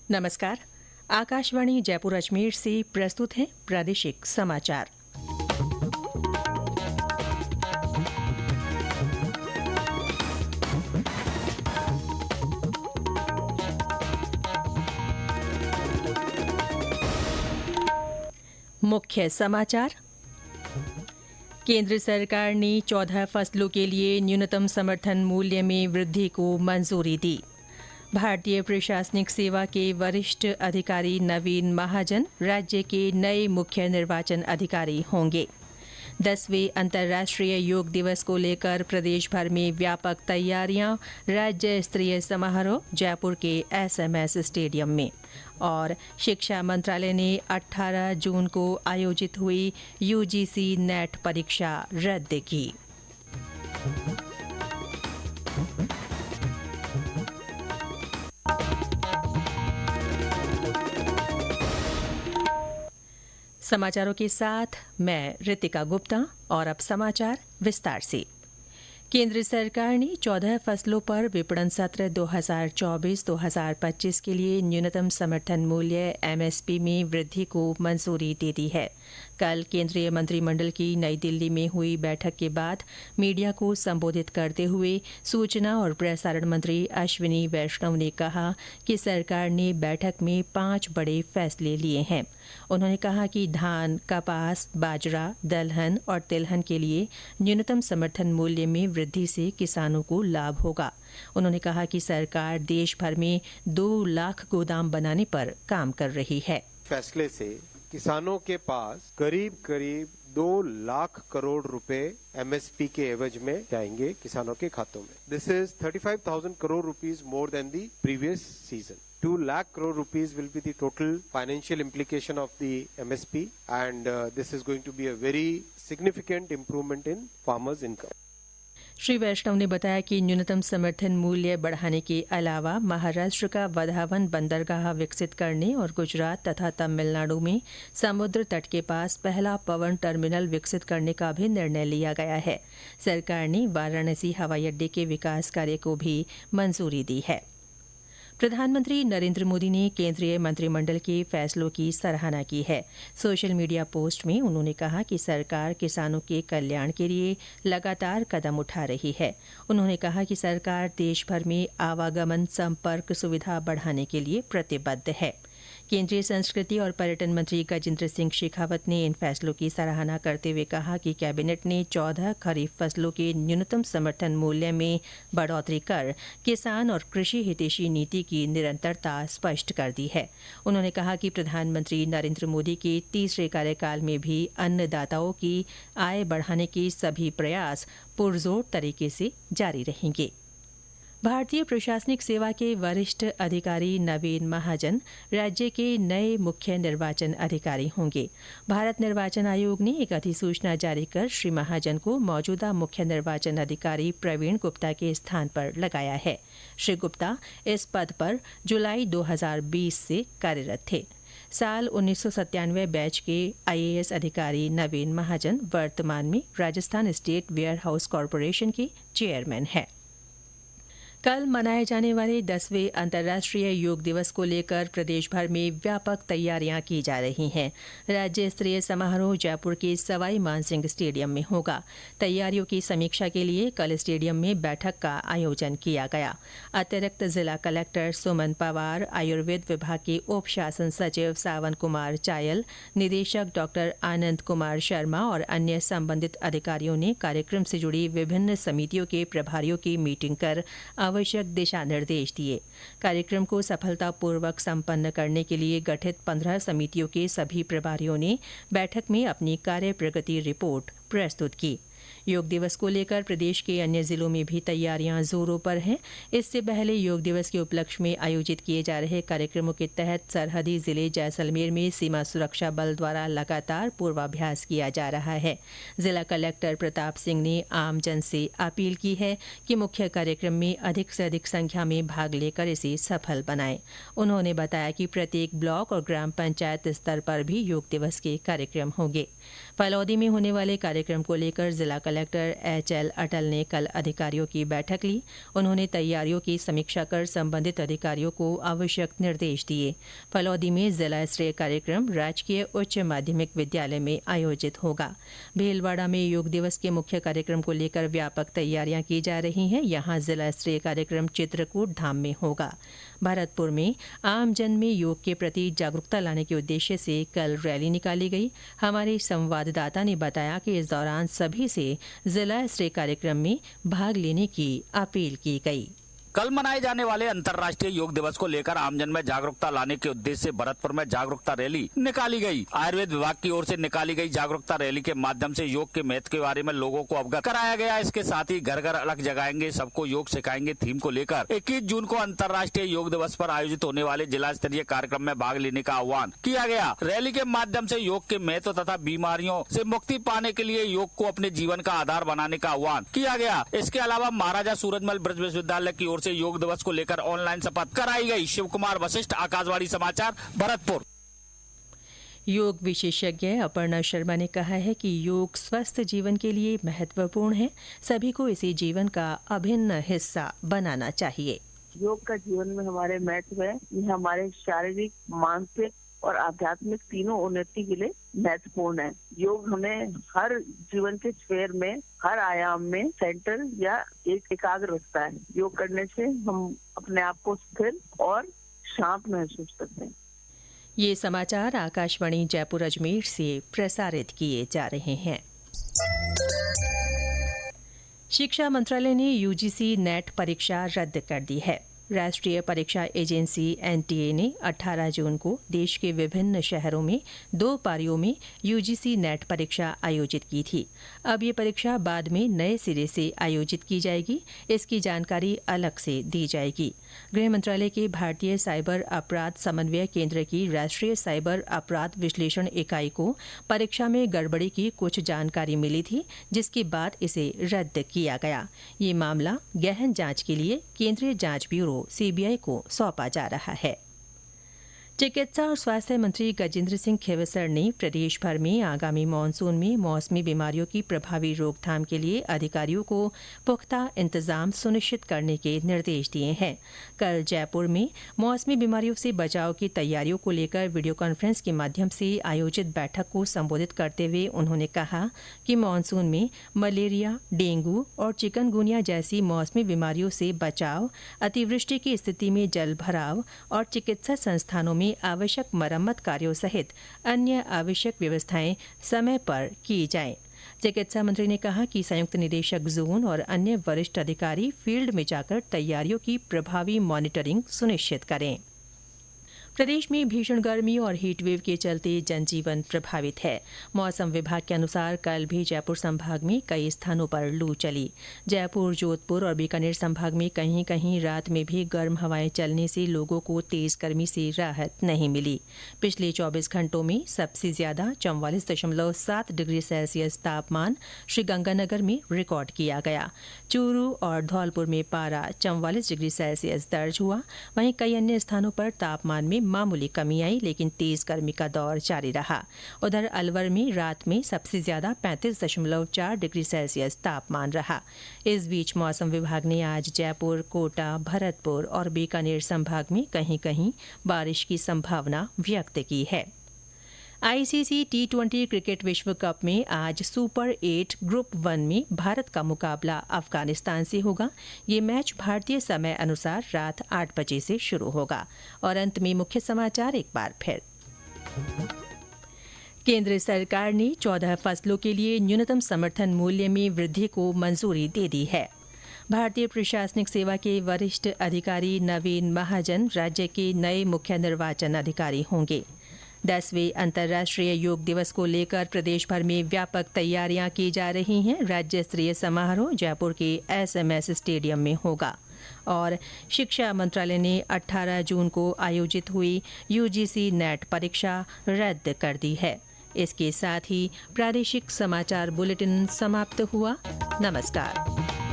नमस्कार। आकाशवाणी जयपुर अजमेर से प्रस्तुत हैं प्रादेशिक समाचार। मुख्य समाचार। केंद्र सरकार ने 14 फसलों के लिए न्यूनतम समर्थन मूल्य में वृद्धि को मंजूरी दी। भारतीय प्रशासनिक सेवा के वरिष्ठ अधिकारी नवीन महाजन राज्य के नए मुख्य निर्वाचन अधिकारी होंगे। 10वें अंतर्राष्ट्रीय योग दिवस को लेकर प्रदेश भर में व्यापक तैयारियां। राज्य स्तरीय समारोह जयपुर के एसएमएस स्टेडियम में। और शिक्षा मंत्रालय ने 18 जून को आयोजित हुई यूजीसी नेट परीक्षा रद्द की। समाचारों के साथ मैं रितिका गुप्ता और अब समाचार विस्तार से। केंद्र सरकार ने 14 फसलों पर विपणन सत्र 2024-2025 के लिए न्यूनतम समर्थन मूल्य एमएसपी में वृद्धि को मंजूरी दे दी है। कल केंद्रीय मंत्रिमंडल की नई दिल्ली में हुई बैठक के बाद मीडिया को संबोधित करते हुए सूचना और प्रसारण मंत्री अश्विनी वैष्णव ने कहा कि सरकार ने बैठक में 5 बड़े फैसले लिए हैं। उन्होंने कहा कि धान, कपास, बाजरा, दलहन और तिलहन के लिए न्यूनतम समर्थन मूल्य में वृद्धि से किसानों को लाभ होगा। उन्होंने कहा कि सरकार देश भर में 2 लाख गोदाम बनाने पर काम कर रही है। फैसले से किसानों के पास करीब 2 लाख करोड़ रुपए एमएसपी के एवज में जाएंगे किसानों के खातों में। This is 35,000 crore rupees more than the previous season. 2 lakh crore rupees will be the total financial implication of the MSP, and this is going to be a very significant improvement in farmers' income. Shri Vaishnaw ने बताया कि न्यूनतम समर्थन मूल्य बढ़ाने के अलावा महाराष्ट्र का वधावन बंदरगाह विकसित करने और गुजरात तथा तमिलनाडु में समुद्र तट के पास पहला पवन टर्मिनल विकसित करने का भी निर्णय लिया गया है। सरकार ने वाराणसी हवाई अड्डे के विकास कार्य को भी मंजूरी दी है। प्रधानमंत्री नरेंद्र मोदी ने केंद्रीय मंत्रिमंडल के फैसलों की सराहना की है। सोशल मीडिया पोस्ट में उन्होंने कहा कि सरकार किसानों के कल्याण के लिए लगातार कदम उठा रही है। उन्होंने कहा कि सरकार देश भर में आवागमन संपर्क सुविधा बढ़ाने के लिए प्रतिबद्ध है। केंद्रीय संस्कृति और पर्यटन मंत्री गजेंद्र सिंह शेखावत ने इन फैसलों की सराहना करते हुए कहा कि कैबिनेट ने 14 खरीफ फसलों के न्यूनतम समर्थन मूल्य में बढ़ोतरी कर किसान और कृषि हितैषी नीति की निरंतरता स्पष्ट कर दी है। उन्होंने कहा कि प्रधानमंत्री नरेंद्र मोदी के तीसरे कार्यकाल में भी अन्नदाताओं की आय बढ़ाने के सभी प्रयास पुरजोर तरीके से जारी रहेंगे। भारतीय प्रशासनिक सेवा के वरिष्ठ अधिकारी नवीन महाजन राज्य के नए मुख्य निर्वाचन अधिकारी होंगे। भारत निर्वाचन आयोग ने एक अधिसूचना जारी कर श्री महाजन को मौजूदा मुख्य निर्वाचन अधिकारी प्रवीण गुप्ता के स्थान पर लगाया है। श्री गुप्ता इस पद पर जुलाई 2020 से कार्यरत थे। साल 1997 बैच के आईएएस अधिकारी नवीन महाजन वर्तमान में Rajasthan state warehouse corporation के चेयरमैन हैं। कल मनाए जाने वाले 10वें अंतर्राष्ट्रीय योग दिवस को लेकर प्रदेश भर में व्यापक तैयारियां की जा रही हैं। राज्य स्तरीय समारोह जयपुर के सवाई मानसिंह स्टेडियम में होगा। तैयारियों की समीक्षा के लिए कल स्टेडियम में बैठक का आयोजन किया गया। अतिरिक्त जिला कलेक्टर सुमन पवार, आयुर्वेद विभाग के उप शासन सचिव सावन कुमार चायल, निदेशक डॉक्टर आनंद कुमार शर्मा और अन्य संबंधित अधिकारियों ने कार्यक्रम से जुड़ी विभिन्न समितियों के प्रभारियों की मीटिंग कर आवश्यक दिशा निर्देश दिए। कार्यक्रम को सफलतापूर्वक संपन्न करने के लिए गठित 15 समितियों के सभी प्रभारियों ने बैठक में अपनी कार्य प्रगति रिपोर्ट प्रस्तुत की। योग दिवस को लेकर प्रदेश के अन्य जिलों में भी तैयारियां जोरों पर हैं। इससे पहले योग दिवस के उपलक्ष्य में आयोजित किए जा रहे कार्यक्रमों के तहत सरहदी जिले जैसलमेर में सीमा सुरक्षा बल द्वारा लगातार पूर्वाभ्यास किया जा रहा है। जिला कलेक्टर प्रताप सिंह ने आमजन से अपील की है कि मुख्य कार्यक्रम में अधिक से अधिक संख्या में भाग लेकर इसे सफल बनाएं। उन्होंने बताया कि प्रत्येक ब्लॉक और ग्राम पंचायत स्तर पर भी योग दिवस के कार्यक्रम होंगे। फलौदी में होने वाले कार्यक्रम को लेकर जिला कलेक्टर HL अटल ने कल अधिकारियों की बैठक ली। उन्होंने तैयारियों की समीक्षा कर संबंधित अधिकारियों को आवश्यक निर्देश दिए। फलौदी में जिला स्तरीय कार्यक्रम राजकीय उच्च माध्यमिक विद्यालय में आयोजित होगा। भीलवाड़ा में योग दिवस के मुख्य कार्यक्रम को लेकर व्यापक तैयारियां की जा रही हैं। यहां जिला स्तरीय कार्यक्रम चित्रकूट धाम में होगा। भरतपुर में आमजन में योग के प्रति जागरूकता लाने के उद्देश्य से कल रैली निकाली गई। हमारे संवाददाता ने बताया कि इस दौरान सभी से जिला स्तरीय कार्यक्रम में भाग लेने की अपील की गई। कल मनाए जाने वाले अंतर्राष्ट्रीय योग दिवस को लेकर आमजन में जागरूकता लाने के उद्देश्य से भरतपुर में जागरूकता रैली निकाली गई। आयुर्वेद विभाग की ओर से निकाली गई जागरूकता रैली के माध्यम से योग के महत्व के बारे में लोगों को अवगत कराया गया। इसके साथ ही घर घर अलग जगाएंगे, सबको योग सिखाएंगे थीम को लेकर 21 जून को अंतर्राष्ट्रीय योग दिवस पर आयोजित होने वाले जिला स्तरीय कार्यक्रम में भाग लेने का आह्वान किया गया। रैली के माध्यम से योग के महत्व तथा बीमारियों से मुक्ति पाने के लिए योग को अपने जीवन का आधार बनाने का आह्वान किया गया। इसके अलावा महाराजा सूरजमल ब्रज विश्वविद्यालय की ओर से योग दिवस को लेकर ऑनलाइन शपथ कराई गई। शिव कुमार वशिष्ठ, आकाशवाणी समाचार, भरतपुर। योग विशेषज्ञ अपर्णा शर्मा ने कहा है कि योग स्वस्थ जीवन के लिए महत्वपूर्ण है। सभी को इसे जीवन का अभिन्न हिस्सा बनाना चाहिए। योग का जीवन में हमारे महत्व है। ये हमारे शारीरिक, मानसिक और आध्यात्मिक तीनों उन्नति के लिए महत्वपूर्ण है। योग हमें हर जीवन के स्फेयर में, हर आयाम में सेंटर या एकाग्र रखता है। योग करने से हम अपने आप को स्थिर और शांत महसूस करते हैं। ये समाचार आकाशवाणी जयपुर अजमेर से प्रसारित किए जा रहे हैं। शिक्षा मंत्रालय ने UGC नेट परीक्षा रद्द कर दी है। राष्ट्रीय परीक्षा एजेंसी NTA ने 18 जून को देश के विभिन्न शहरों में 2 पारियों में UGC नेट परीक्षा आयोजित की थी। अब ये परीक्षा बाद में नए सिरे से आयोजित की जाएगी। इसकी जानकारी अलग से दी जाएगी। गृह मंत्रालय के भारतीय साइबर अपराध समन्वय केंद्र की राष्ट्रीय साइबर अपराध विश्लेषण इकाई को परीक्षा में गड़बड़ी की कुछ जानकारी मिली थी, जिसके बाद इसे रद्द किया गया। ये मामला गहन जांच के लिए केंद्रीय जांच ब्यूरो CBI को सौंपा जा रहा है। चिकित्सा और स्वास्थ्य मंत्री गजेंद्र सिंह खेवसर ने प्रदेश भर में आगामी मानसून में मौसमी बीमारियों की प्रभावी रोकथाम के लिए अधिकारियों को पुख्ता इंतजाम सुनिश्चित करने के निर्देश दिए हैं। कल जयपुर में मौसमी बीमारियों से बचाव की तैयारियों को लेकर वीडियो कॉन्फ्रेंस के माध्यम से आयोजित बैठक को संबोधित करते हुए उन्होंने कहा कि मानसून में मलेरिया, डेंगू और चिकनगुनिया जैसी मौसमी बीमारियों से बचाव, अतिवृष्टि की स्थिति में जल भराव और चिकित्सा संस्थानों में आवश्यक मरम्मत कार्यों सहित अन्य आवश्यक व्यवस्थाएं समय पर की जाएं। चिकित्सा मंत्री ने कहा कि संयुक्त निदेशक जोन और अन्य वरिष्ठ अधिकारी फील्ड में जाकर तैयारियों की प्रभावी मॉनिटरिंग सुनिश्चित करें। प्रदेश में भीषण गर्मी और हीटवेव के चलते जनजीवन प्रभावित है। मौसम विभाग के अनुसार कल भी जयपुर संभाग में कई स्थानों पर लू चली। जयपुर, जोधपुर और बीकानेर संभाग में कहीं कहीं रात में भी गर्म हवाएं चलने से लोगों को तेज गर्मी से राहत नहीं मिली। पिछले 24 घंटों में सबसे ज्यादा 44.7 डिग्री सेल्सियस तापमान श्रीगंगानगर में रिकॉर्ड किया गया। चूरू और धौलपुर में पारा 44 डिग्री सेल्सियस दर्ज हुआ। वहीं कई अन्य स्थानों पर तापमान में मामूली कमी आई, लेकिन तेज गर्मी का दौर जारी रहा। उधर अलवर में रात में सबसे ज्यादा 35.4 डिग्री सेल्सियस तापमान रहा। इस बीच मौसम विभाग ने आज जयपुर, कोटा, भरतपुर और बीकानेर संभाग में कहीं कहीं बारिश की संभावना व्यक्त की है। ICC T20 क्रिकेट विश्व कप में आज सुपर 8 ग्रुप 1 में भारत का मुकाबला अफगानिस्तान से होगा। ये मैच भारतीय समय अनुसार रात 8 बजे से शुरू होगा। और अंत में मुख्य समाचार एक बार फिर। केंद्र सरकार ने 14 फसलों के लिए न्यूनतम समर्थन मूल्य में वृद्धि को मंजूरी दे दी है। भारतीय प्रशासनिक सेवा के वरिष्ठ अधिकारी नवीन महाजन राज्य के नए मुख्य निर्वाचन अधिकारी होंगे। 10वें अंतर्राष्ट्रीय योग दिवस को लेकर प्रदेश भर में व्यापक तैयारियां की जा रही हैं। राज्य स्तरीय समारोह जयपुर के SMS स्टेडियम में होगा। और शिक्षा मंत्रालय ने 18 जून को आयोजित हुई UGC नेट परीक्षा रद्द कर दी है। इसके साथ ही प्रादेशिक समाचार बुलेटिन समाप्त हुआ। नमस्कार।